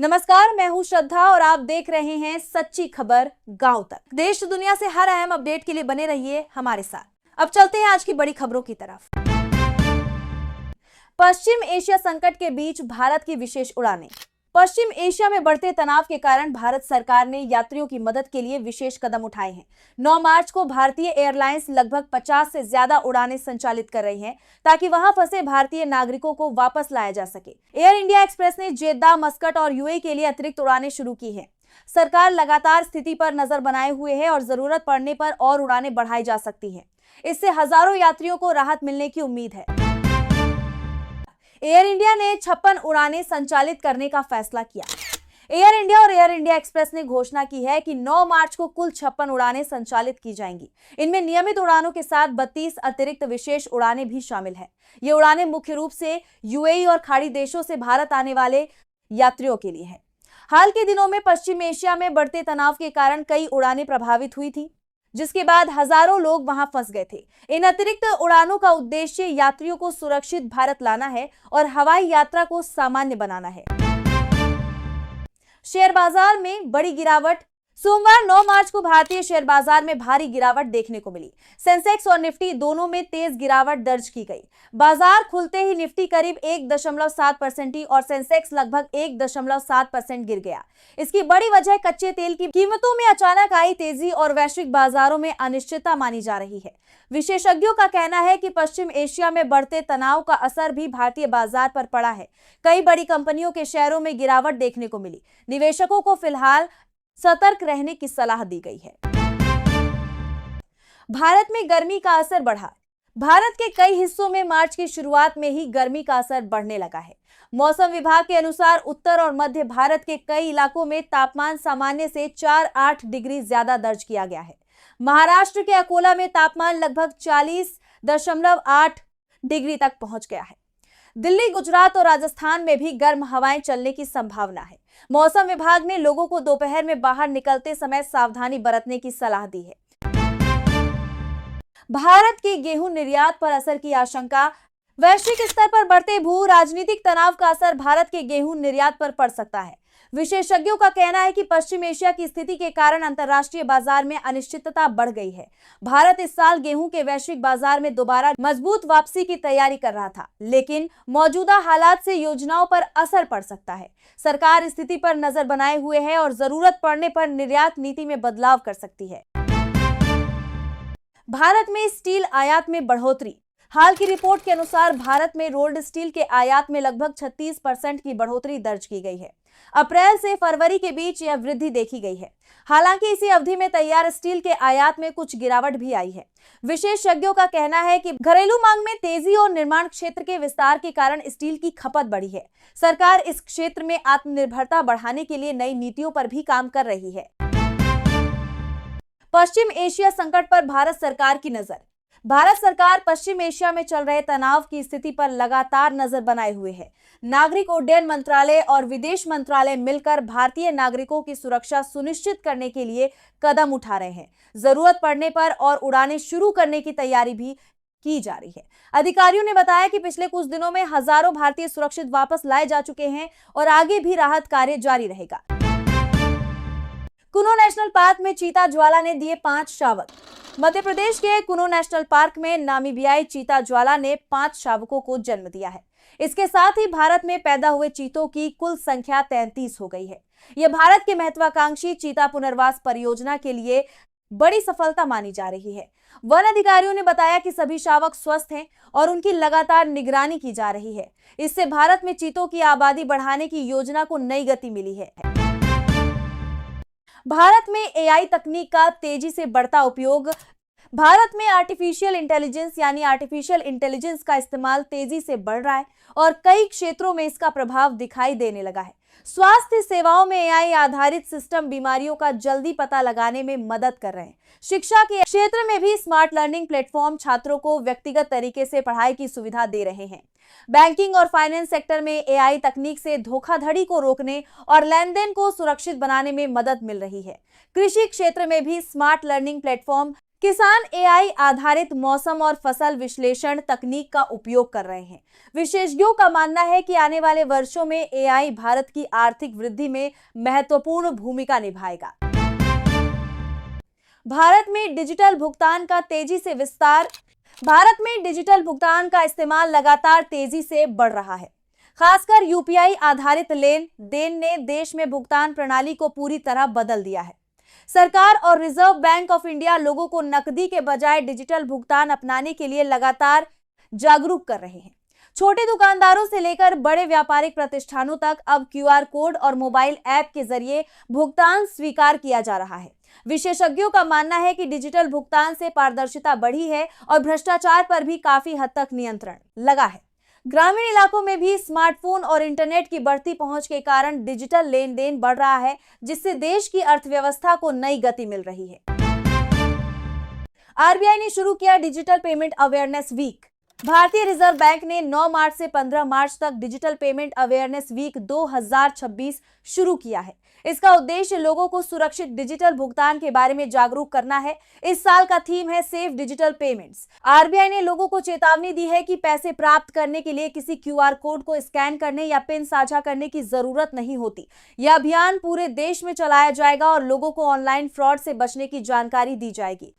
नमस्कार, मैं हूं श्रद्धा और आप देख रहे हैं सच्ची खबर गांव तक। देश दुनिया से हर अहम अपडेट के लिए बने रहिए हमारे साथ। अब चलते हैं आज की बड़ी खबरों की तरफ। पश्चिम एशिया संकट के बीच भारत की विशेष उड़ानें। पश्चिम एशिया में बढ़ते तनाव के कारण भारत सरकार ने यात्रियों की मदद के लिए विशेष कदम उठाए हैं। 9 मार्च को भारतीय एयरलाइंस लगभग 50 से ज्यादा उड़ानें संचालित कर रही हैं ताकि वहां फंसे भारतीय नागरिकों को वापस लाया जा सके। एयर इंडिया एक्सप्रेस ने जेद्दा, मस्कट और यूएई के लिए अतिरिक्त उड़ानें शुरू की हैं। सरकार लगातार स्थिति पर नजर बनाए हुए है और जरूरत पड़ने पर और उड़ानें बढ़ाई जा सकती हैं। इससे हजारों यात्रियों को राहत मिलने की उम्मीद है। एयर इंडिया ने 56 उड़ानें संचालित करने का फैसला किया। एयर इंडिया और एयर इंडिया एक्सप्रेस ने घोषणा की है कि 9 मार्च को कुल 56 उड़ानें संचालित की जाएंगी। इनमें नियमित उड़ानों के साथ 32 अतिरिक्त विशेष उड़ानें भी शामिल हैं। ये उड़ानें मुख्य रूप से यूएई और खाड़ी देशों से भारत आने वाले यात्रियों के लिए हैं। हाल के दिनों में पश्चिम एशिया में बढ़ते तनाव के कारण कई उड़ानें प्रभावित हुई थी, जिसके बाद हजारों लोग वहां फंस गए थे। इन अतिरिक्त उड़ानों का उद्देश्य यात्रियों को सुरक्षित भारत लाना है और हवाई यात्रा को सामान्य बनाना है। शेयर बाजार में बड़ी गिरावट। सोमवार 9 मार्च को भारतीय शेयर बाजार में भारी गिरावट देखने को मिली। सेंसेक्स और निफ्टी दोनों में तेज गिरावट दर्ज की गई। बाजार खुलते ही निफ्टी करीब 1.7% और सेंसेक्स लगभग 1.7% गिर गया। इसकी बड़ी वजह कच्चे तेल की कीमतों में अचानक आई तेजी और वैश्विक बाजारों में अनिश्चितता मानी जा रही है। विशेषज्ञों का कहना है कि पश्चिम एशिया में बढ़ते तनाव का असर भी भारतीय बाजार पर पड़ा है। कई बड़ी कंपनियों के शेयरों में गिरावट देखने को मिली। निवेशकों को फिलहाल सतर्क रहने की सलाह दी गई है। भारत में गर्मी का असर बढ़ा। भारत के कई हिस्सों में मार्च की शुरुआत में ही गर्मी का असर बढ़ने लगा है। मौसम विभाग के अनुसार उत्तर और मध्य भारत के कई इलाकों में तापमान सामान्य से 4-8 डिग्री ज्यादा दर्ज किया गया है। महाराष्ट्र के अकोला में तापमान लगभग 40.8 डिग्री तक पहुंच गया है। दिल्ली, गुजरात और राजस्थान में भी गर्म हवाएं चलने की संभावना है। मौसम विभाग ने लोगों को दोपहर में बाहर निकलते समय सावधानी बरतने की सलाह दी है। भारत के गेहूं निर्यात पर असर की आशंका। वैश्विक स्तर पर बढ़ते भू राजनीतिक तनाव का असर भारत के गेहूं निर्यात पर पड़ सकता है। विशेषज्ञों का कहना है कि पश्चिम एशिया की स्थिति के कारण अंतर्राष्ट्रीय बाजार में अनिश्चितता बढ़ गई है। भारत इस साल गेहूं के वैश्विक बाजार में दोबारा मजबूत वापसी की तैयारी कर रहा था, लेकिन मौजूदा हालात से योजनाओं पर असर पड़ सकता है। सरकार स्थिति पर नजर बनाए हुए है और जरूरत पड़ने पर निर्यात नीति में बदलाव कर सकती है। भारत में स्टील आयात में बढ़ोतरी। हाल की रिपोर्ट के अनुसार भारत में रोल्ड स्टील के आयात में लगभग 36% की बढ़ोतरी दर्ज की गई है। अप्रैल से फरवरी के बीच यह वृद्धि देखी गई है। हालांकि इसी अवधि में तैयार स्टील के आयात में कुछ गिरावट भी आई है। विशेषज्ञों का कहना है कि घरेलू मांग में तेजी और निर्माण क्षेत्र के विस्तार के कारण स्टील की खपत बढ़ी है। सरकार इस क्षेत्र में आत्मनिर्भरता बढ़ाने के लिए नई नीतियों पर भी काम कर रही है। पश्चिम एशिया संकट पर भारत सरकार की नजर। भारत सरकार पश्चिम एशिया में चल रहे तनाव की स्थिति पर लगातार नजर बनाए हुए है। नागरिक उड्डयन मंत्रालय और विदेश मंत्रालय मिलकर भारतीय नागरिकों की सुरक्षा सुनिश्चित करने के लिए कदम उठा रहे हैं। जरूरत पड़ने पर और उड़ानें शुरू करने की तैयारी भी की जा रही है। अधिकारियों ने बताया कि पिछले कुछ दिनों में हजारों भारतीय सुरक्षित वापस लाए जा चुके हैं और आगे भी राहत कार्य जारी रहेगा। कुनो नेशनल पार्क में चीता ज्वाला ने दिए 5 शावक। मध्य प्रदेश के कुनो नेशनल पार्क में नामीबियाई चीता ज्वाला ने 5 शावकों को जन्म दिया है। इसके साथ ही भारत में पैदा हुए चीतों की कुल संख्या 33 हो गई है। यह भारत के महत्वाकांक्षी चीता पुनर्वास परियोजना के लिए बड़ी सफलता मानी जा रही है। वन अधिकारियों ने बताया कि सभी शावक स्वस्थ हैं और उनकी लगातार निगरानी की जा रही है। इससे भारत में चीतों की आबादी बढ़ाने की योजना को नई गति मिली है। भारत में एआई तकनीक का तेजी से बढ़ता उपयोग। भारत में आर्टिफिशियल इंटेलिजेंस का इस्तेमाल तेजी से बढ़ रहा है और कई क्षेत्रों में इसका प्रभाव दिखाई देने लगा है। स्वास्थ्य सेवाओं में एआई आधारित सिस्टम बीमारियों का जल्दी पता लगाने में मदद कर रहे हैं। शिक्षा के क्षेत्र में भी स्मार्ट लर्निंग प्लेटफॉर्म छात्रों को व्यक्तिगत तरीके से पढ़ाई की सुविधा दे रहे हैं। बैंकिंग और फाइनेंस सेक्टर में एआई तकनीक से धोखाधड़ी को रोकने और लेन देन को सुरक्षित बनाने में मदद मिल रही है। कृषि क्षेत्र में भी स्मार्ट लर्निंग प्लेटफॉर्म किसान एआई आधारित मौसम और फसल विश्लेषण तकनीक का उपयोग कर रहे हैं। विशेषज्ञों का मानना है कि आने वाले वर्षों में एआई भारत की आर्थिक वृद्धि में महत्वपूर्ण भूमिका निभाएगा। भारत में डिजिटल भुगतान का तेजी से विस्तार। भारत में डिजिटल भुगतान का इस्तेमाल लगातार तेजी से बढ़ रहा है। खासकर यूपीआई आधारित लेन देन ने देश में भुगतान प्रणाली को पूरी तरह बदल दिया है। सरकार और रिजर्व बैंक ऑफ इंडिया लोगों को नकदी के बजाय डिजिटल भुगतान अपनाने के लिए लगातार जागरूक कर रहे हैं। छोटे दुकानदारों से लेकर बड़े व्यापारिक प्रतिष्ठानों तक अब क्यूआर कोड और मोबाइल ऐप के जरिए भुगतान स्वीकार किया जा रहा है। विशेषज्ञों का मानना है कि डिजिटल भुगतान से पारदर्शिता बढ़ी है और भ्रष्टाचार पर भी काफी हद तक नियंत्रण लगा है। ग्रामीण इलाकों में भी स्मार्टफोन और इंटरनेट की बढ़ती पहुंच के कारण डिजिटल लेन देन बढ़ रहा है, जिससे देश की अर्थव्यवस्था को नई गति मिल रही है। आरबीआई ने शुरू किया डिजिटल पेमेंट अवेयरनेस वीक। भारतीय रिजर्व बैंक ने 9 मार्च से 15 मार्च तक डिजिटल पेमेंट अवेयरनेस वीक 2026 शुरू किया है। इसका उद्देश्य लोगों को सुरक्षित डिजिटल भुगतान के बारे में जागरूक करना है। इस साल का थीम है सेफ डिजिटल पेमेंट्स। आरबीआई ने लोगों को चेतावनी दी है कि पैसे प्राप्त करने के लिए किसी क्यूआर कोड को स्कैन करने या पिन साझा करने की जरूरत नहीं होती। यह अभियान पूरे देश में चलाया जाएगा और लोगों को ऑनलाइन फ्रॉड से बचने की जानकारी दी जाएगी।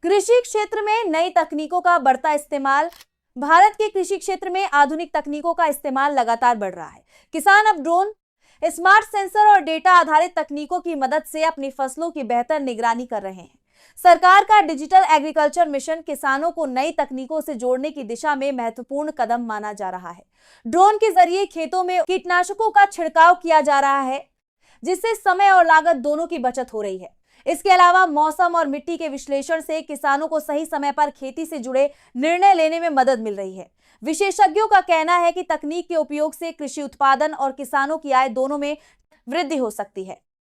कृषि क्षेत्र में नई तकनीकों का बढ़ता इस्तेमाल। भारत के कृषि क्षेत्र में आधुनिक तकनीकों का इस्तेमाल लगातार बढ़ रहा है। किसान अब ड्रोन, स्मार्ट सेंसर और डेटा आधारित तकनीकों की मदद से अपनी फसलों की बेहतर निगरानी कर रहे हैं। सरकार का डिजिटल एग्रीकल्चर मिशन किसानों को नई तकनीकों से जोड़ने की दिशा में महत्वपूर्ण कदम माना जा रहा है। ड्रोन के जरिए खेतों में कीटनाशकों का छिड़काव किया जा रहा है, जिससे समय और लागत दोनों की बचत हो रही है। इसके अलावा मौसम और मिट्टी के विश्लेषण से किसानों को सही समय पर खेती से जुड़े निर्णय लेने में मदद मिल रही है। विशेषज्ञों का कहना है कि तकनीक के उपयोग से कृषि उत्पादन और किसानों की आय दोनों में वृद्धि हो सकती है।